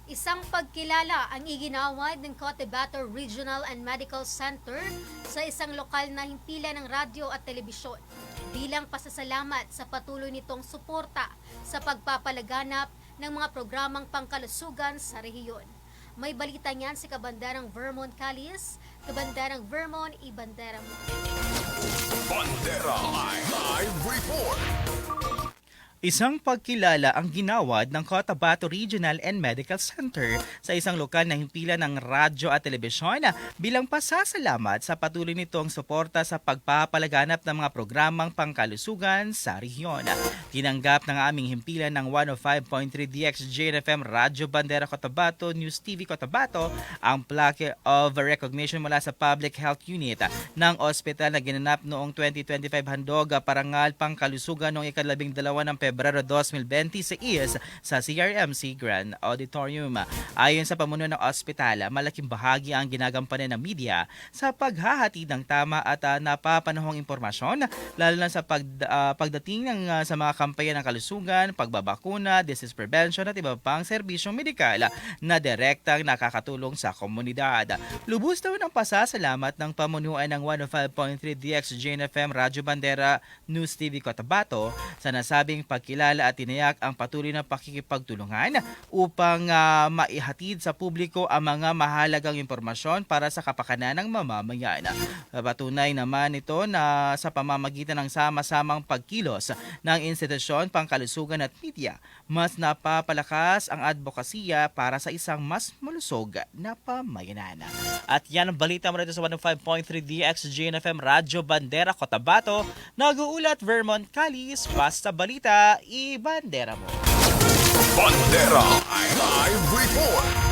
Isang pagkilala ang iginawad ng Cotabato Regional and Medical Center sa isang lokal na himpilan ng radyo at telebisyon bilang pasasalamat sa patuloy nitong suporta sa pagpapalaganap ng mga programang pangkalusugan sa rehiyon. May balita niyan si Kabanderang Vermont Callis, Kabanderang Vermont Ibandera mo. Bandera Live Report. Isang pagkilala ang ginawad ng Cotabato Regional and Medical Center sa isang lokal na himpilan ng radyo at telebisyon bilang pasasalamat sa patuloy nitong suporta sa pagpapalaganap ng mga programang pangkalusugan sa rehiyon. Tinanggap ng aming himpilan ng 105.3 DXJNFM Radyo Bandera Cotabato News TV Cotabato ang plaque of recognition mula sa Public Health Unit ng ospital na ginanap noong 2025 handog parangal pangkalusugan noong ika-12 ng Pebrero 2026 sa CRMC Grand Auditorium. Ayon sa pamuno ng ospital, malaking bahagi ang ginagampanan ng media sa paghahatid ng tama at napapanahong impormasyon lalo na sa pagdating sa mga kampanyan ng kalusugan, pagbabakuna, disease prevention at iba pang serbisyong medikal na direktang nakakatulong sa komunidad. Lubos daw ng pasasalamat ng pamunuan ng 105.3 DXJNFM Radyo Bandera News TV Cotabato sa nasabing pagkilala at tinayak ang patuloy na pakikipagtulungan upang maihatid sa publiko ang mga mahalagang impormasyon para sa kapakanan ng mamamayan. Patunay naman ito na sa pamamagitan ng sama-samang pagkilos ng institusyon, pangkalusugan at media, mas napapalakas ang advokasya para sa isang mas malusog na pamayanan. At yan ang balita mo rito sa 105.3 DXJNFM Radyo Bandera Cotabato. Nag-uulat Vermont Callis, basta balita, ibandera mo. Bandera Live Report.